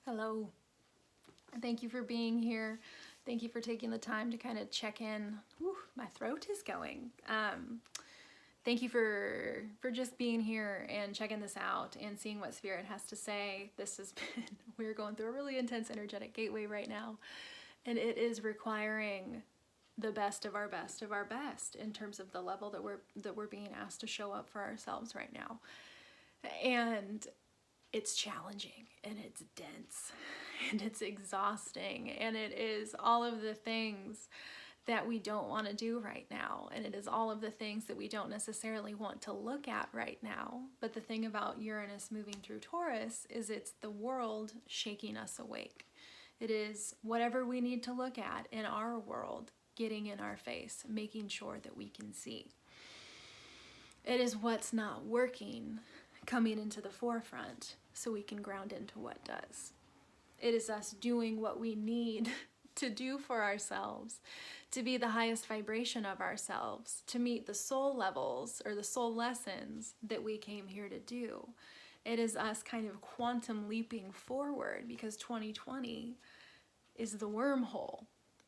Hello. Thank you for being here. Thank you for taking the time to kind of check in. Whew, my throat is going. Thank you for just being here and checking this out and seeing what Spirit has to say. This has been, we're going through a really intense energetic gateway right now, and it is requiring the best of our best in terms of the level that we're being asked to show up for ourselves right now. And it's challenging and it's dense and it's exhausting and it is all of the things that we don't want to do right now, and it is all of the things that we don't necessarily want to look at right now. But the thing about Uranus moving through Taurus is it's the world shaking us awake. It is whatever we need to look at in our world getting in our face, making sure that we can see. It is what's not working coming into the forefront so we can ground into what does. It is us doing what we need to do for ourselves, to be the highest vibration of ourselves, to meet the soul levels or the soul lessons that we came here to do. It is us kind of quantum leaping forward, because 2020 is the wormhole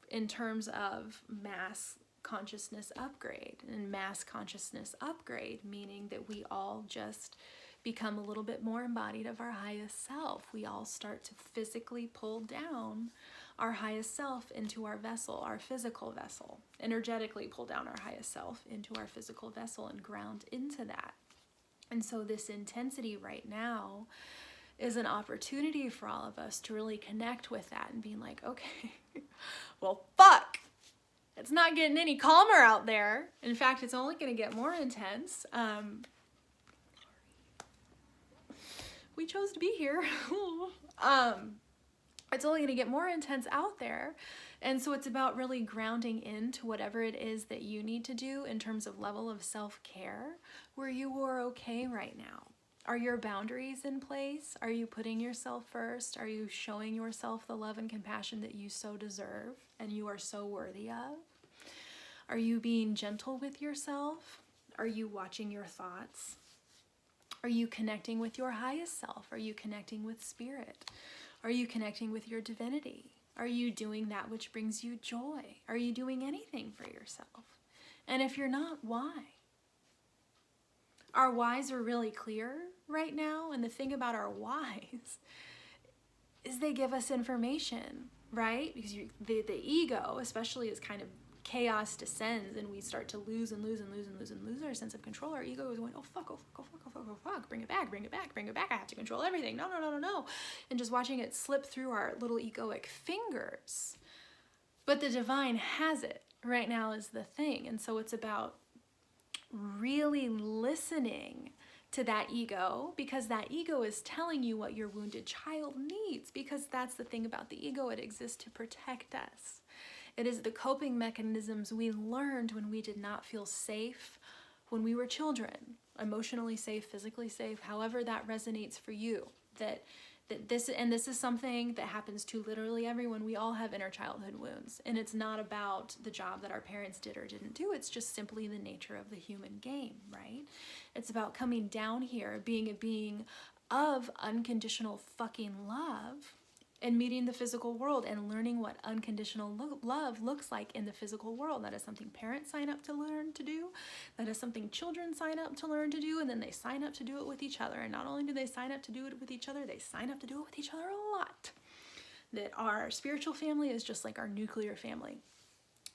in terms of mass consciousness upgrade. And mass consciousness upgrade meaning that we all just become a little bit more embodied of our highest self. We all start to physically pull down our highest self into our vessel, our physical vessel, energetically pull down our highest self into our physical vessel and ground into that. And so this intensity right now is an opportunity for all of us to really connect with that and being like, okay, well, fuck, it's not getting any calmer out there. In fact, it's only going to get more intense. We chose to be here. It's only going to get more intense out there. And so it's about really grounding into whatever it is that you need to do in terms of level of self-care, where you are okay right now. Are your boundaries in place? Are you putting yourself first? Are you showing yourself the love and compassion that you so deserve and you are so worthy of? Are you being gentle with yourself? Are you watching your thoughts? Are you connecting with your highest self? Are you connecting with spirit? Are you connecting with your divinity? Are you doing that which brings you joy? Are you doing anything for yourself? And if you're not, why? Our whys are really clear right now, and the thing about our whys is they give us information, right? Because the ego, especially as kind of chaos descends and we start to lose our sense of control, our ego is going, oh fuck, bring it back, I have to control everything, no, and just watching it slip through our little egoic fingers. But the divine has it right now is the thing. And so it's about really listening to that ego, because that ego is telling you what your wounded child needs, because that's the thing about the ego, it exists to protect us. It is the coping mechanisms we learned when we did not feel safe when we were children, emotionally safe, physically safe, however that resonates for you. This is something that happens to literally everyone. We all have inner childhood wounds, and it's not about the job that our parents did or didn't do. It's just simply the nature of the human game, right? It's about coming down here, being a being of unconditional fucking love, and meeting the physical world and learning what unconditional love looks like in the physical world. That is something parents sign up to learn to do. That is something children sign up to learn to do, and then they sign up to do it with each other. And not only do they sign up to do it with each other, they sign up to do it with each other a lot. That our spiritual family is just like our nuclear family.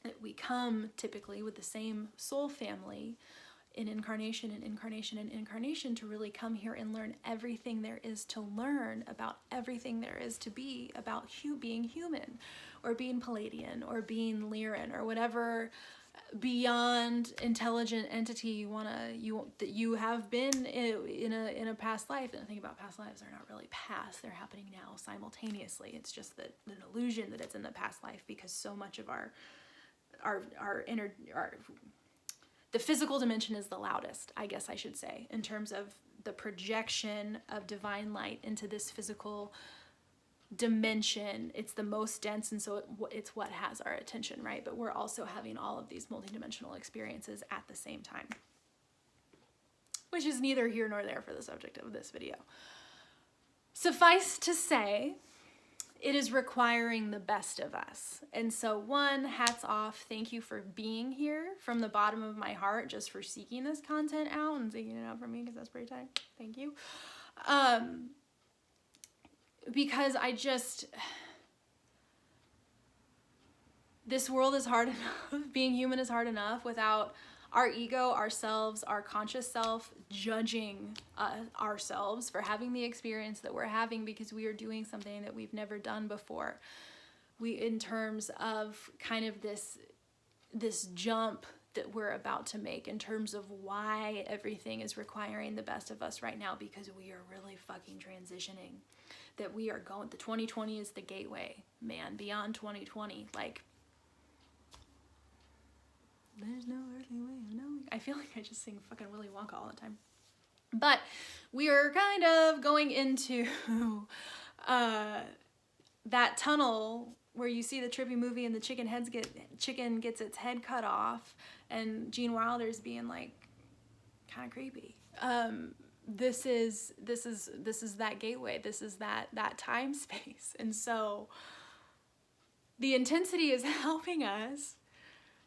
That we come typically with the same soul family in incarnation and incarnation and incarnation to really come here and learn everything there is to learn about everything there is to be about being human, or being Palladian, or being Lyran, or whatever beyond intelligent entity that you have been in a past life. And the thing about past lives, they're not really past, they're happening now simultaneously. It's just that an illusion that it's in the past life, because so much of the physical dimension is the loudest, I guess I should say, in terms of the projection of divine light into this physical dimension. It's the most dense, and so it's what has our attention, right? But we're also having all of these multidimensional experiences at the same time, which is neither here nor there for the subject of this video. Suffice to say it is requiring the best of us. And so one, hats off. Thank you for being here from the bottom of my heart, just for seeking this content out and seeking it out for me, because that's pretty tight. Thank you. Because this world is hard enough. Being human is hard enough without our ego, ourselves, our conscious self judging ourselves for having the experience that we're having, because we are doing something that we've never done before. In terms of kind of this jump that we're about to make, in terms of why everything is requiring the best of us right now, because we are really fucking transitioning. That we are going, the 2020 is the gateway, man. Beyond 2020, like, there's no earthly way of knowing. I feel like I just sing fucking Willy Wonka all the time. But we are kind of going into that tunnel where you see the trippy movie and the chicken gets its head cut off, and Gene Wilder's being like kind of creepy. This is that gateway. This is that time space. And so the intensity is helping us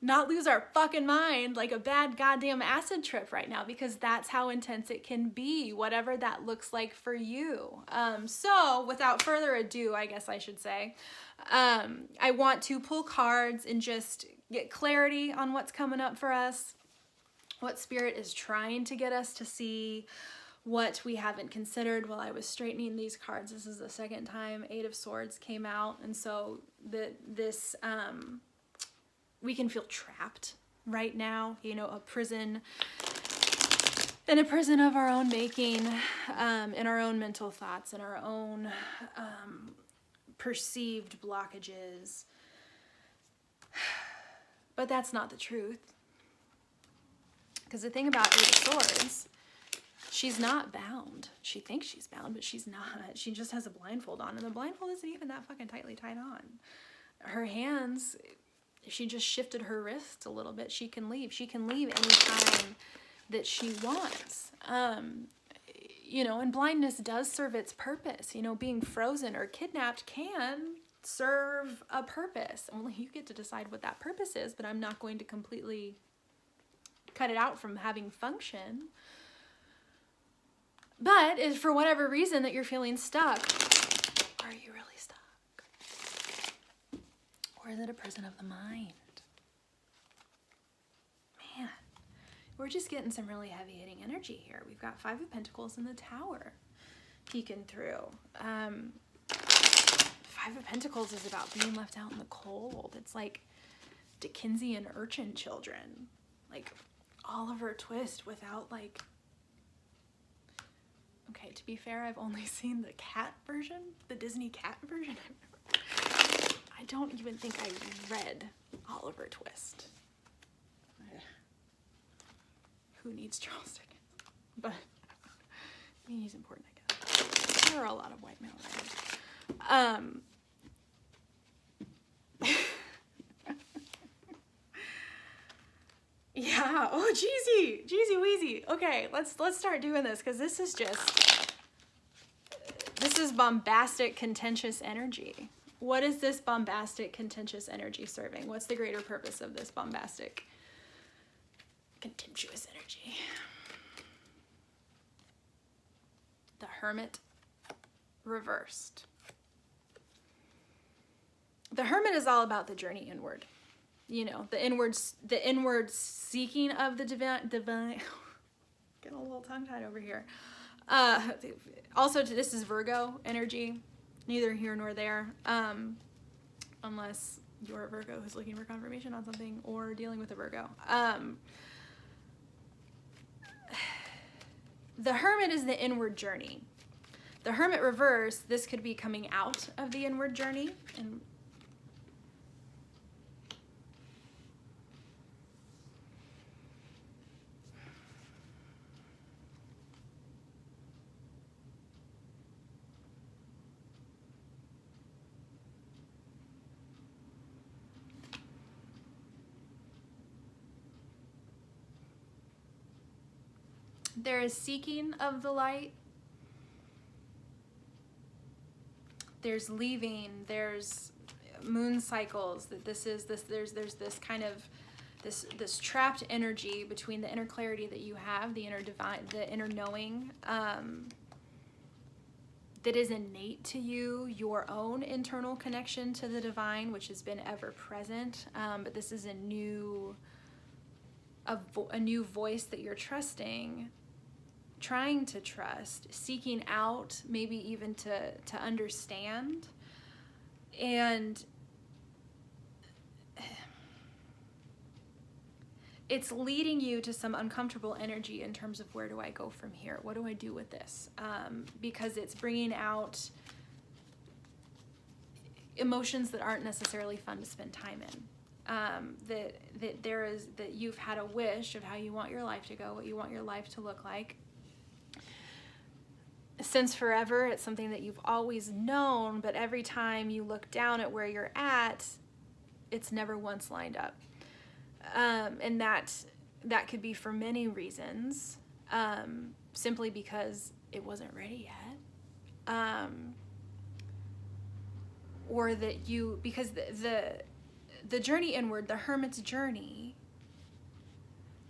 not lose our fucking mind like a bad goddamn acid trip right now, because that's how intense it can be, whatever that looks like for you. So without further ado, I guess I should say, I want to pull cards and just get clarity on what's coming up for us, what Spirit is trying to get us to see, what we haven't considered while I was straightening these cards. This is the second time Eight of Swords came out, and so we can feel trapped right now, you know, a prison of our own making, in our own mental thoughts, in our own perceived blockages. But that's not the truth. Because the thing about Eight of Swords, she's not bound. She thinks she's bound, but she's not. She just has a blindfold on, and the blindfold isn't even that fucking tightly tied on. Her hands, if she just shifted her wrist a little bit, she can leave. She can leave anytime that she wants. You know, and blindness does serve its purpose. You know, being frozen or kidnapped can serve a purpose. Only you get to decide what that purpose is, but I'm not going to completely cut it out from having function. But if for whatever reason that you're feeling stuck, are you really stuck? Or is it a prison of the mind? Man, we're just getting some really heavy hitting energy here. We've got Five of Pentacles in the Tower peeking through. Five of Pentacles is about being left out in the cold. It's like Dickensian urchin children. Like Oliver Twist without like... Okay, to be fair, I've only seen the cat version, the Disney cat version. I don't even think I read Oliver Twist. Who needs Charles Dickens? But, I mean, he's important, I guess. There are a lot of white male writers. Yeah, oh, Jeezy Weezy. Okay, let's start doing this, because this is bombastic, contentious energy. What is this bombastic, contentious energy serving? What's the greater purpose of this bombastic, contemptuous energy? The Hermit reversed. The Hermit is all about the journey inward. You know, the inward seeking of the divine. Getting a little tongue-tied over here. Also, this is Virgo energy. Neither here nor there. Unless you're a Virgo who's looking for confirmation on something or dealing with a Virgo. The Hermit is the inward journey. The Hermit reverse, this could be coming out of the inward journey. And there is seeking of the light. there's leaving, there's moon cycles, that there's this kind of this trapped energy between the inner clarity that you have, the inner divine, the inner knowing, that is innate to you, your own internal connection to the divine, which has been ever present. But this is a new voice that you're trusting, trying to trust, seeking out, maybe even to understand. And it's leading you to some uncomfortable energy in terms of, where do I go from here? What do I do with this? Because it's bringing out emotions that aren't necessarily fun to spend time in. That you've had a wish of how you want your life to go, what you want your life to look like. Since forever, it's something that you've always known, but every time you look down at where you're at, it's never once lined up. And that could be for many reasons, simply because it wasn't ready yet, or that because the journey inward, the hermit's journey,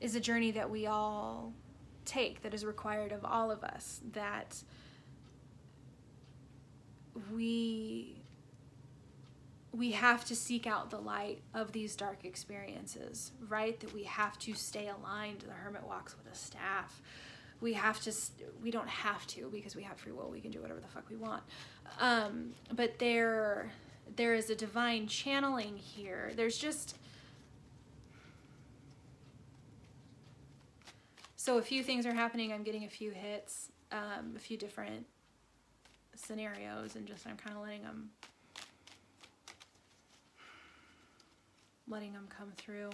is a journey that we all take, that is required of all of us, that we have to seek out the light of these dark experiences, right? That we have to stay aligned. The hermit walks with a staff. We don't have to, because we have free will. We can do whatever the fuck we want. But there is a divine channeling here. So a few things are happening. I'm getting a few hits, a few different scenarios, and I'm kind of letting them come through.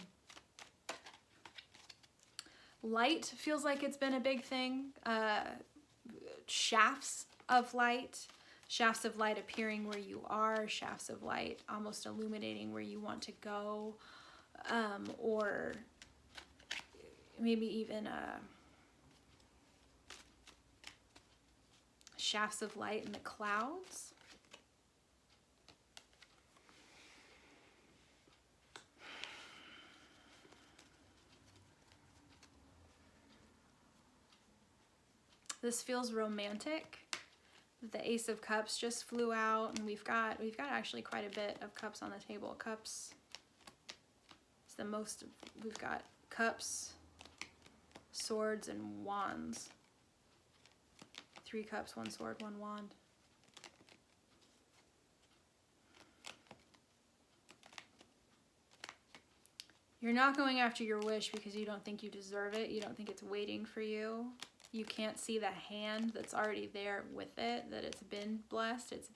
Light feels like it's been a big thing. Shafts of light appearing where you are, shafts of light almost illuminating where you want to go, or maybe even shafts of light in the clouds. This feels romantic. The Ace of Cups just flew out, and we've got actually quite a bit of cups on the table. Cups is the most. We've got cups, swords, and wands. 3 cups, 1 sword, 1 wand. You're not going after your wish because you don't think you deserve it. You don't think it's waiting for you. You can't see the hand that's already there with it, that it's been blessed. It's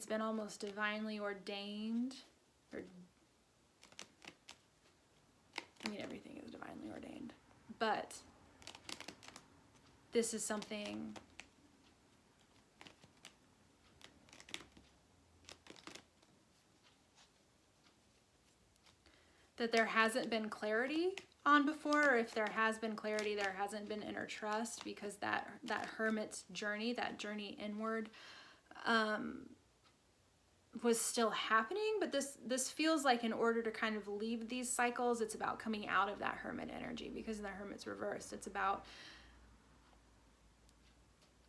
been almost divinely ordained. Everything is divinely ordained. But this is something that there hasn't been clarity on before, or if there has been clarity, there hasn't been inner trust, because that hermit's journey, that journey inward, was still happening. But this feels like, in order to kind of leave these cycles, it's about coming out of that hermit energy, because the hermit's reversed. It's about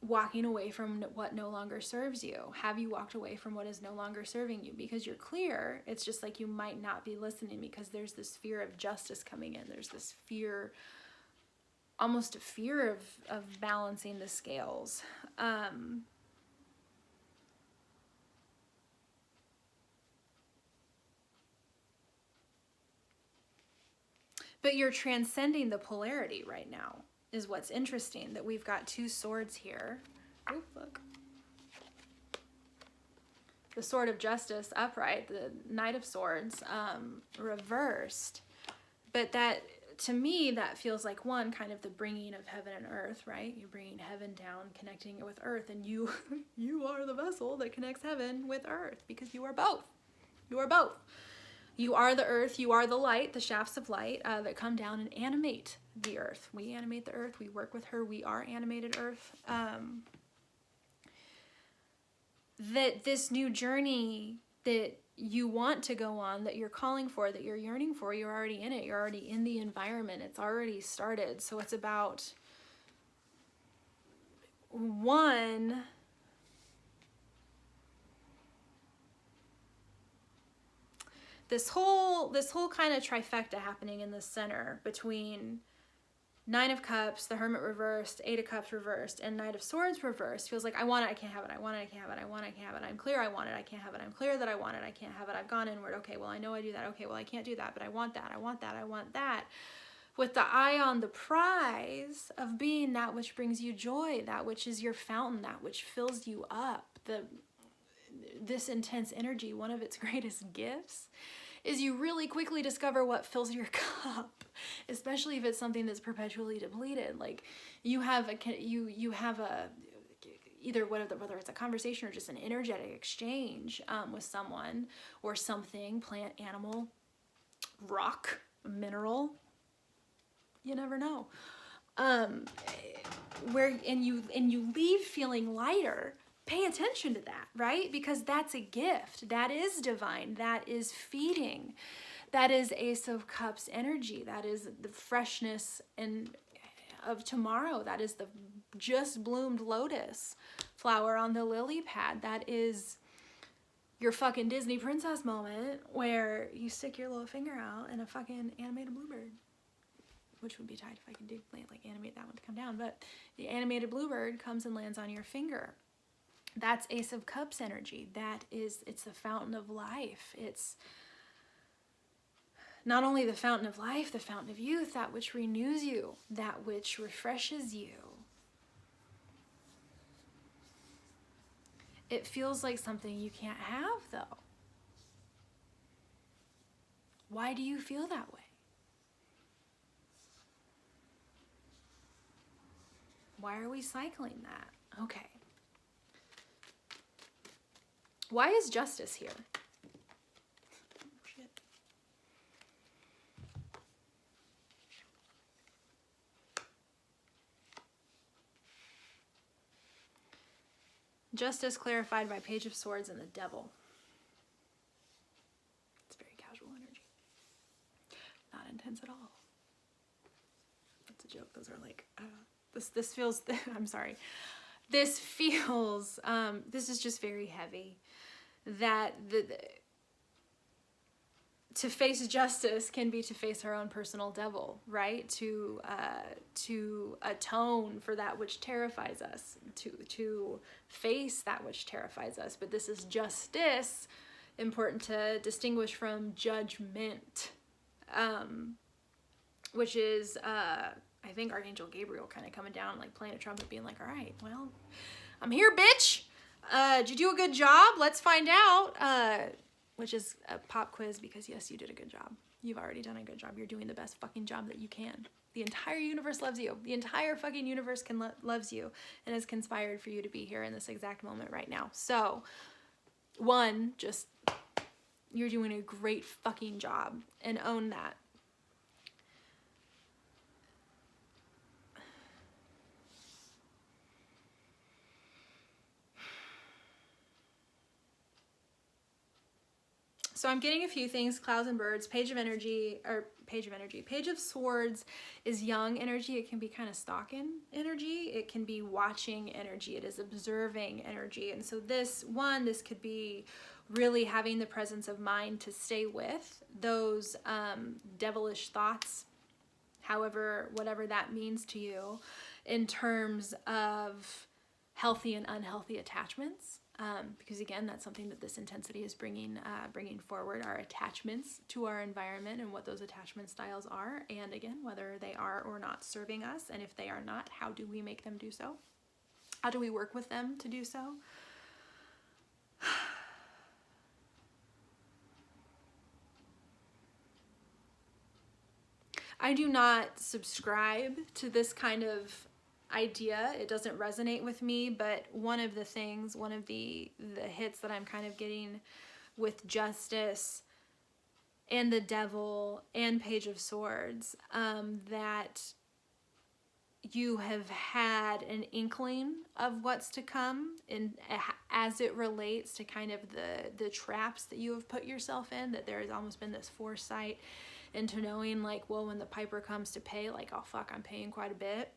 walking away from what no longer serves you. Have you walked away from what is no longer serving you? Because you're clear. It's just like you might not be listening, because there's this fear of justice coming in. There's this fear, almost a fear of balancing the scales. But you're transcending the polarity right now, is what's interesting, that we've got 2 swords here. Oh, look. The Sword of Justice upright, the Knight of Swords reversed. But that, to me, that feels like, one, kind of the bringing of heaven and earth, right? You're bringing heaven down, connecting it with earth, and you are the vessel that connects heaven with earth, because you are both. You are both. You are the earth, you are the light, the shafts of light that come down and animate the earth. We animate the earth, we work with her, we are animated earth. that this new journey that you want to go on, that you're calling for, that you're yearning for, you're already in it. You're already in the environment. It's already started. So it's about, one, this whole kind of trifecta happening in the center between Nine of Cups, the Hermit reversed, Eight of Cups reversed, and Knight of Swords reversed. Feels like I want it, I can't have it, I want it, I can't have it, I want it, I can't have it. I'm clear I want it, I can't have it. I'm clear that I want it, I can't have it. I've gone inward. Okay, well, I know I do that. Okay, well, I can't do that, but I want that, I want that, I want that. With the eye on the prize of being that which brings you joy, that which is your fountain, that which fills you up. This intense energy, one of its greatest gifts, is you really quickly discover what fills your cup, especially if it's something that's perpetually depleted. Like you have either whether it's a conversation or just an energetic exchange with someone or something, plant, animal, rock, mineral, you never know, where you leave feeling lighter. Pay attention to that, right? Because that's a gift. That is divine. That is feeding. That is Ace of Cups energy. That is the freshness of tomorrow. That is the just bloomed lotus flower on the lily pad. That is your fucking Disney princess moment where you stick your little finger out and a fucking animated bluebird, which would be tight if I could animate that one to come down. But the animated bluebird comes and lands on your finger. That's Ace of Cups energy. It's the fountain of life. It's not only the fountain of life, the fountain of youth, that which renews you, that which refreshes you. It feels like something you can't have, though. Why do you feel that way? Why are we cycling that? Okay. Why is justice here? Shit. Justice clarified by Page of Swords and the Devil. It's very casual energy. Not intense at all. That's a joke. Those are like, this feels, I'm sorry. This feels, this is just very heavy. That to face justice can be to face our own personal devil, right? To atone for that which terrifies us, to face that which terrifies us. But this is justice, important to distinguish from judgment, which is, I think Archangel Gabriel kind of coming down, like playing a trumpet, being like, all right, well, I'm here, bitch. Did you do a good job? Let's find out. Which is a pop quiz because yes, you did a good job. You've already done a good job. You're doing the best fucking job that you can. The entire universe loves you. The entire fucking universe loves you and has conspired for you to be here in this exact moment right now. So, one, just, you're doing a great fucking job and own that. So I'm getting a few things, clouds and birds, Page of Swords is young energy. It can be kind of stalking energy. It can be watching energy. It is observing energy. And so this could be really having the presence of mind to stay with those devilish thoughts, whatever that means to you, in terms of healthy and unhealthy attachments. Because again, that's something that this intensity is bringing forward, our attachments to our environment and what those attachment styles are. And again, whether they are or not serving us. And if they are not, how do we make them do so? How do we work with them to do so? I do not subscribe to this kind of idea. It doesn't resonate with me, but one of the hits that I'm kind of getting with justice and the devil and Page of Swords, that you have had an inkling of what's to come, and as it relates to kind of the traps that you have put yourself in, that there has almost been this foresight into knowing like, well, when the piper comes to pay, like, oh fuck, I'm paying quite a bit.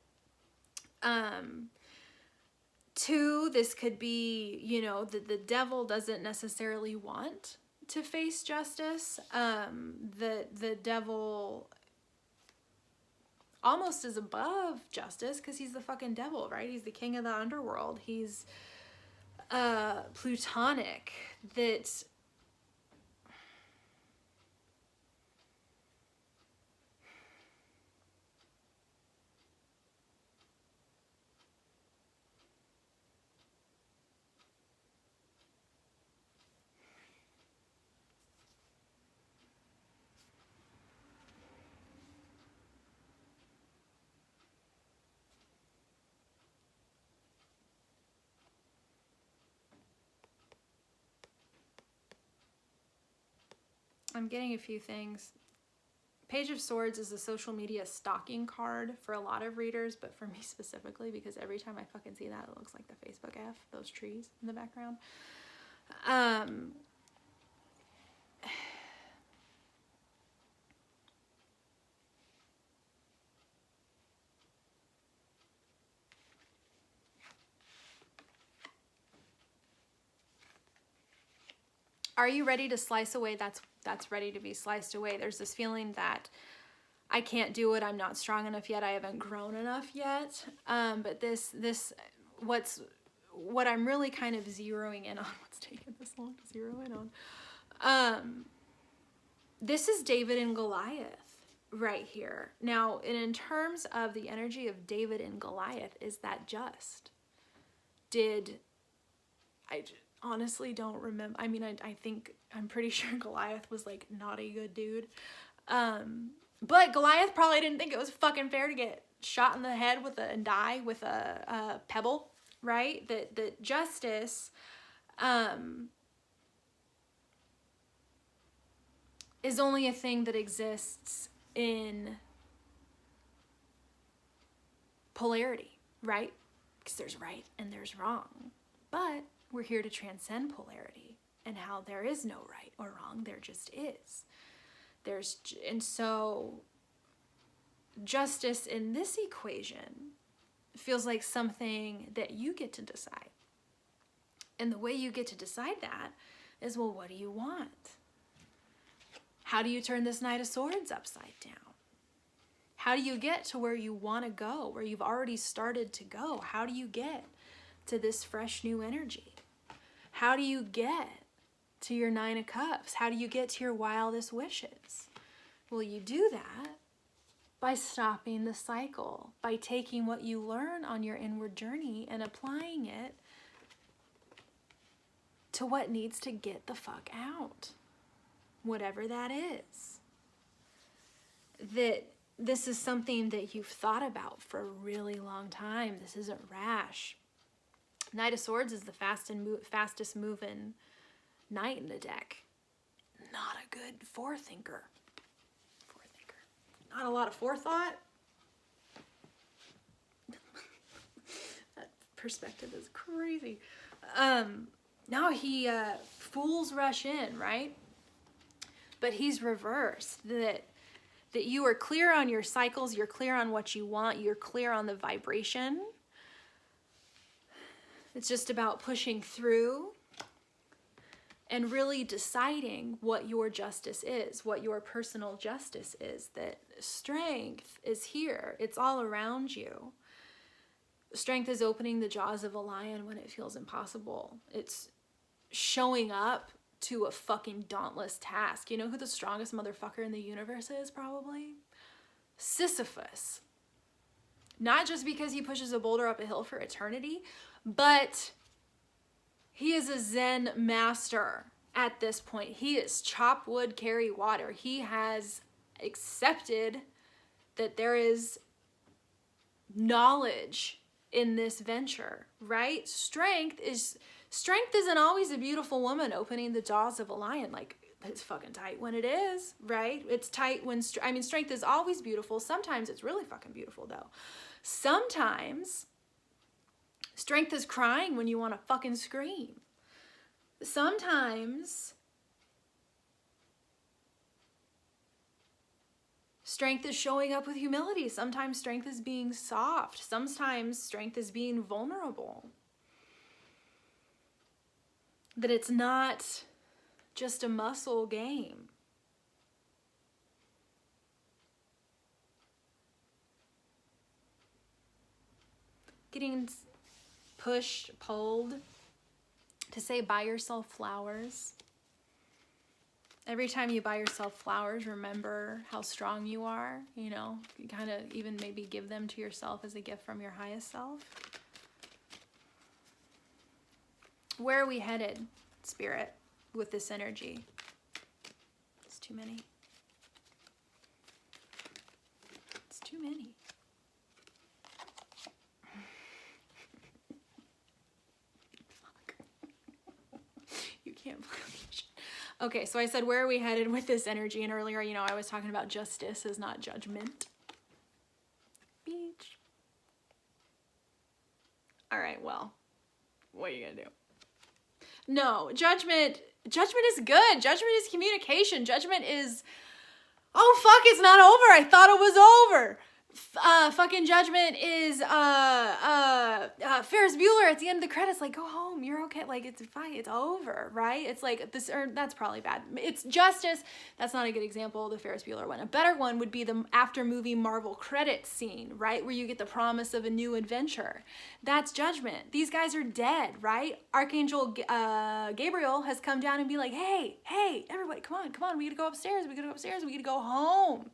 Two, this could be, you know, the devil doesn't necessarily want to face justice. The devil almost is above justice because he's the fucking devil, right? He's the king of the underworld. He's plutonic. That I'm getting a few things. Page of Swords is a social media stalking card for a lot of readers, but for me specifically, because every time I fucking see that, it looks like the Facebook F, those trees in the background. Are you ready to slice away? That's ready to be sliced away. There's this feeling that I can't do it. I'm not strong enough yet. I haven't grown enough yet. But what I'm really kind of zeroing in on, what's taking this long to zero in on? This is David and Goliath right here. Now, in terms of the energy of David and Goliath, is that just? I honestly don't remember. I mean, I think, I'm pretty sure Goliath was like not a good dude. But Goliath probably didn't think it was fucking fair to get shot in the head and die with a pebble, right? That justice is only a thing that exists in polarity, right? Because there's right and there's wrong. But we're here to transcend polarity and how there is no right or wrong. There just is. And so justice in this equation feels like something that you get to decide. And the way you get to decide that is, well, what do you want? How do you turn this Knight of Swords upside down? How do you get to where you want to go, where you've already started to go? How do you get to this fresh new energy? How do you get to your Nine of Cups? How do you get to your wildest wishes? Well, you do that by stopping the cycle, by taking what you learn on your inward journey and applying it to what needs to get the fuck out, whatever that is. That this is something that you've thought about for a really long time. This isn't rash. Knight of Swords is the fastest moving knight in the deck. Not a good forethinker. Not a lot of forethought. That perspective is crazy. Now he fools rush in, right? But he's reversed. That you are clear on your cycles, you're clear on what you want, you're clear on the vibration. It's just about pushing through and really deciding what your justice is, what your personal justice is, that strength is here. It's all around you. Strength is opening the jaws of a lion when it feels impossible. It's showing up to a fucking dauntless task. You know who the strongest motherfucker in the universe is, probably? Sisyphus. Not just because he pushes a boulder up a hill for eternity, but he is a Zen master at this point. He is chop wood, carry water. He has accepted that there is knowledge in this venture, right? Strength isn't always a beautiful woman opening the jaws of a lion. Like, it's fucking tight when it is, right? It's tight when, strength is always beautiful. Sometimes it's really fucking beautiful though. Sometimes strength is crying when you want to fucking scream. Sometimes strength is showing up with humility. Sometimes strength is being soft. Sometimes strength is being vulnerable. That it's not just a muscle game. Getting pushed, pulled to say buy yourself flowers. Every time you buy yourself flowers, remember how strong you are. You know, you kind of even maybe give them to yourself as a gift from your highest self. Where are we headed, Spirit, with this energy? It's too many. It's too many. You can't believe shit. Okay, so I said, where are we headed with this energy? And earlier, you know, I was talking about justice is not judgment. Beach. All right, well, what are you gonna do? No, judgment is good. Judgment is communication. Judgment is, oh fuck, it's not over. I thought it was over. Fucking judgment is Ferris Bueller at the end of the credits, like, go home, you're okay, like, it's fine, it's over, right? It's like this, or that's probably bad. It's justice. That's not a good example, the Ferris Bueller one. A better one would be the after movie Marvel credit scene, right, where you get the promise of a new adventure. That's judgment. These guys are dead, right? Archangel Gabriel has come down and be like, hey, everybody, come on, we gotta go upstairs, we gotta go home.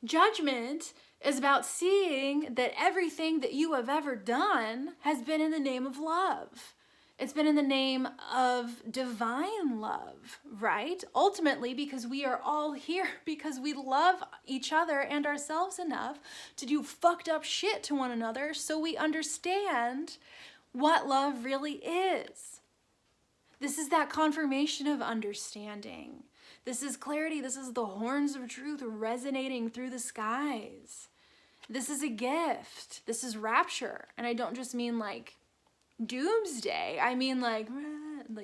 Judgment is about seeing that everything that you have ever done has been in the name of love. It's been in the name of divine love, right? Ultimately, because we are all here because we love each other and ourselves enough to do fucked up shit to one another so we understand what love really is. This is that confirmation of understanding. This is clarity. This is the horns of truth resonating through the skies. This is a gift. This is rapture. And I don't just mean like doomsday. I mean like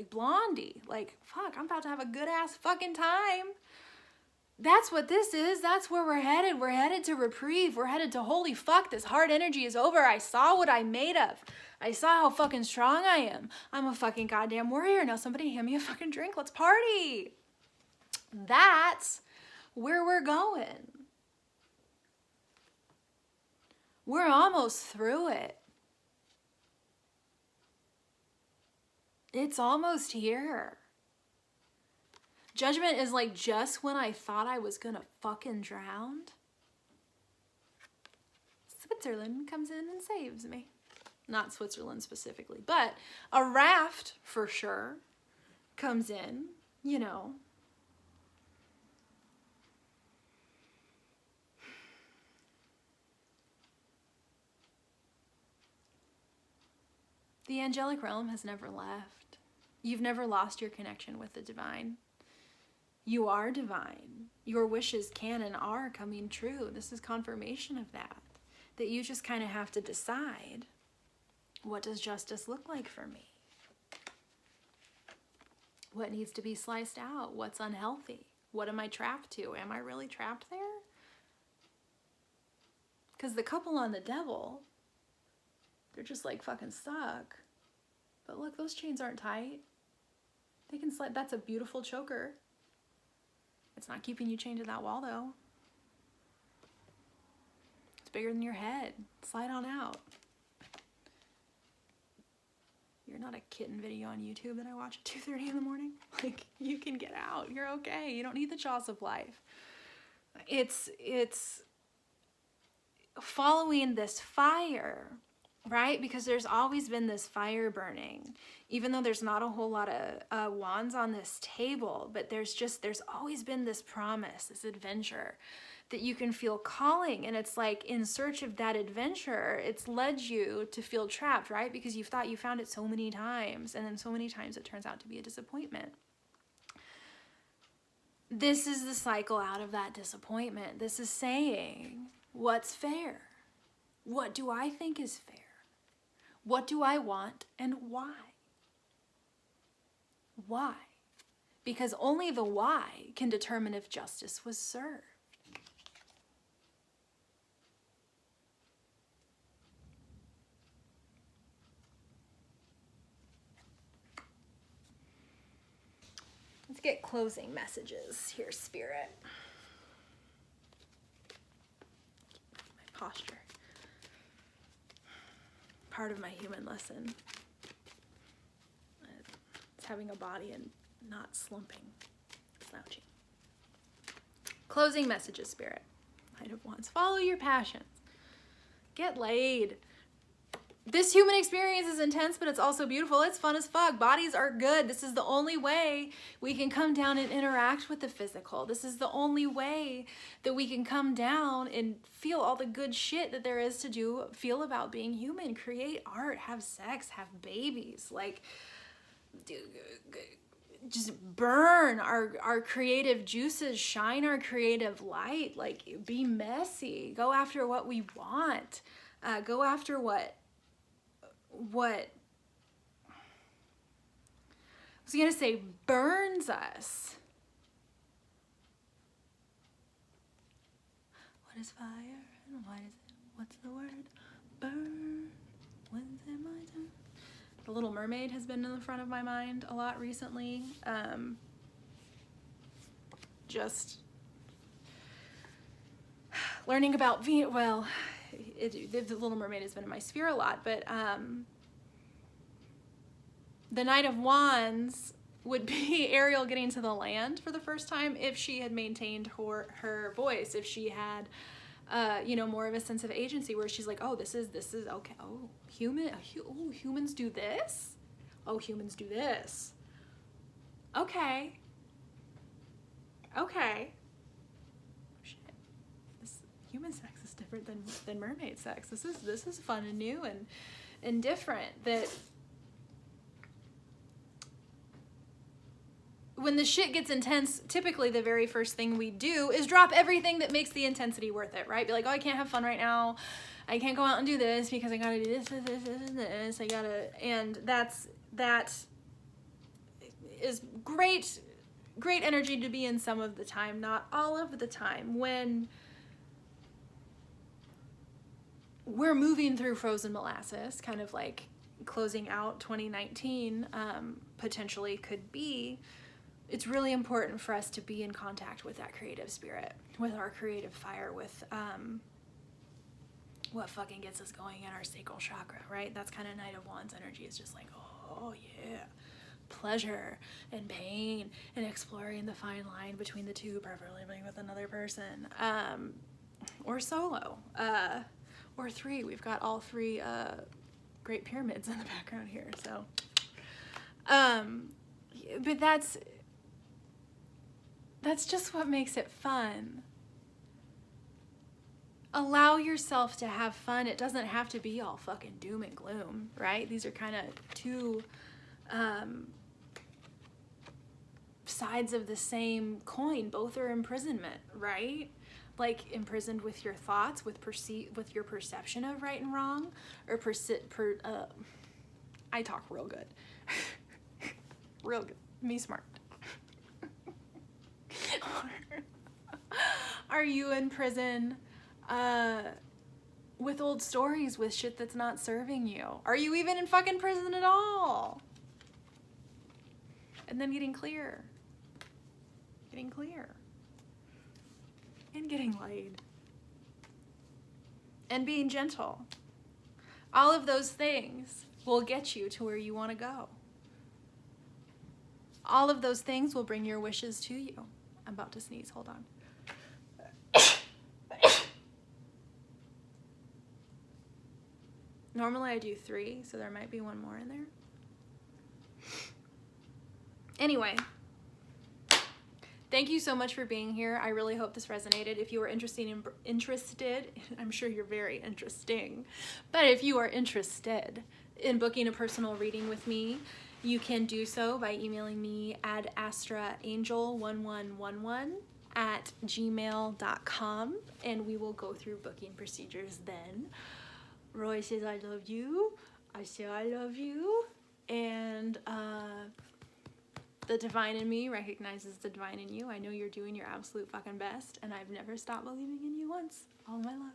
Blondie. Like, fuck, I'm about to have a good ass fucking time. That's what this is. That's where we're headed. We're headed to reprieve. We're headed to holy fuck, this hard energy is over. I saw what I'm made of. I saw how fucking strong I am. I'm a fucking goddamn warrior. Now somebody hand me a fucking drink. Let's party. That's where we're going. We're almost through it. It's almost here. Judgment is like just when I thought I was gonna fucking drown, Switzerland comes in and saves me. Not Switzerland specifically, but a raft for sure comes in, you know. The angelic realm has never left. You've never lost your connection with the divine. You are divine. Your wishes can and are coming true. This is confirmation of that. That you just kind of have to decide, what does justice look like for me? What needs to be sliced out? What's unhealthy? What am I trapped to? Am I really trapped there? Because the couple on the devil, they're just like fucking stuck. But look, those chains aren't tight. They can slide. That's a beautiful choker. It's not keeping you chained to that wall though. It's bigger than your head. Slide on out. You're not a kitten video on YouTube that I watch at 2:30 in the morning. Like, you can get out. You're okay. You don't need the jaws of life. It's following this fire, right? Because there's always been this fire burning, even though there's not a whole lot of wands on this table, but there's always been this promise, this adventure that you can feel calling. And it's like, in search of that adventure, it's led you to feel trapped, right? Because you've thought you found it so many times, and then so many times it turns out to be a disappointment. This is the cycle out of that disappointment. This is saying, what's fair? What do I think is fair? What do I want and why? Why? Because only the why can determine if justice was served. Let's get closing messages here, Spirit. My posture. Part of my human lesson. It's having a body and not slumping, slouching. Closing messages, Spirit. Knight of Wands. Follow your passions. Get laid. This human experience is intense, but it's also beautiful. It's fun as fuck. Bodies are good. This is the only way we can come down and interact with the physical. This is the only way that we can come down and feel all the good shit that there is to do, feel about being human, create art, have sex, have babies, like just burn our creative juices, shine our creative light, like be messy, go after what we want, go after what I was gonna say burns us. What is fire and what is it? What's the word? Burn. When's it my turn? The Little Mermaid has been in the front of my mind a lot recently. Just learning about the Little Mermaid has been in my sphere a lot, but the Knight of Wands would be Ariel getting to the land for the first time if she had maintained her voice, if she had more of a sense of agency where she's like, oh, this is okay. Oh, humans do this? Oh, humans do this. Okay. Shit. This human sex is different than mermaid sex. This is fun and new and different. That when the shit gets intense, typically the very first thing we do is drop everything that makes the intensity worth it, right? Be like, oh, I can't have fun right now. I can't go out and do this because I gotta do this, this. And that is great energy to be in some of the time, not all of the time. When we're moving through frozen molasses, kind of like closing out 2019 potentially could be, it's really important for us to be in contact with that creative spirit, with our creative fire, with what fucking gets us going in our sacral chakra, right? That's kind of Knight of Wands energy. It's just like, oh yeah, pleasure and pain and exploring the fine line between the two, preferably being with another person, or solo, or three. We've got all three Great Pyramids in the background here, so but that's just what makes it fun. Allow yourself to have fun. It doesn't have to be all fucking doom and gloom, right? These are kind of two sides of the same coin. Both are imprisonment, right? Like imprisoned with your thoughts, with your perception of right and wrong, or I talk real good. Real good. Me smart. Are you in prison with old stories, with shit that's not serving you? Are you even in fucking prison at all? And then getting clear. And getting laid. And being gentle. All of those things will get you to where you want to go. All of those things will bring your wishes to you. I'm about to sneeze, hold on. Normally I do 3, so there might be one more in there. Anyway, thank you so much for being here. I really hope this resonated. If you are interested, I'm sure you're very interesting, but if you are interested in booking a personal reading with me, you can do so by emailing me at astraangel1111@gmail.com, and we will go through booking procedures then. Roy says I love you. I say I love you. And the divine in me recognizes the divine in you. I know you're doing your absolute fucking best, and I've never stopped believing in you once. All my love.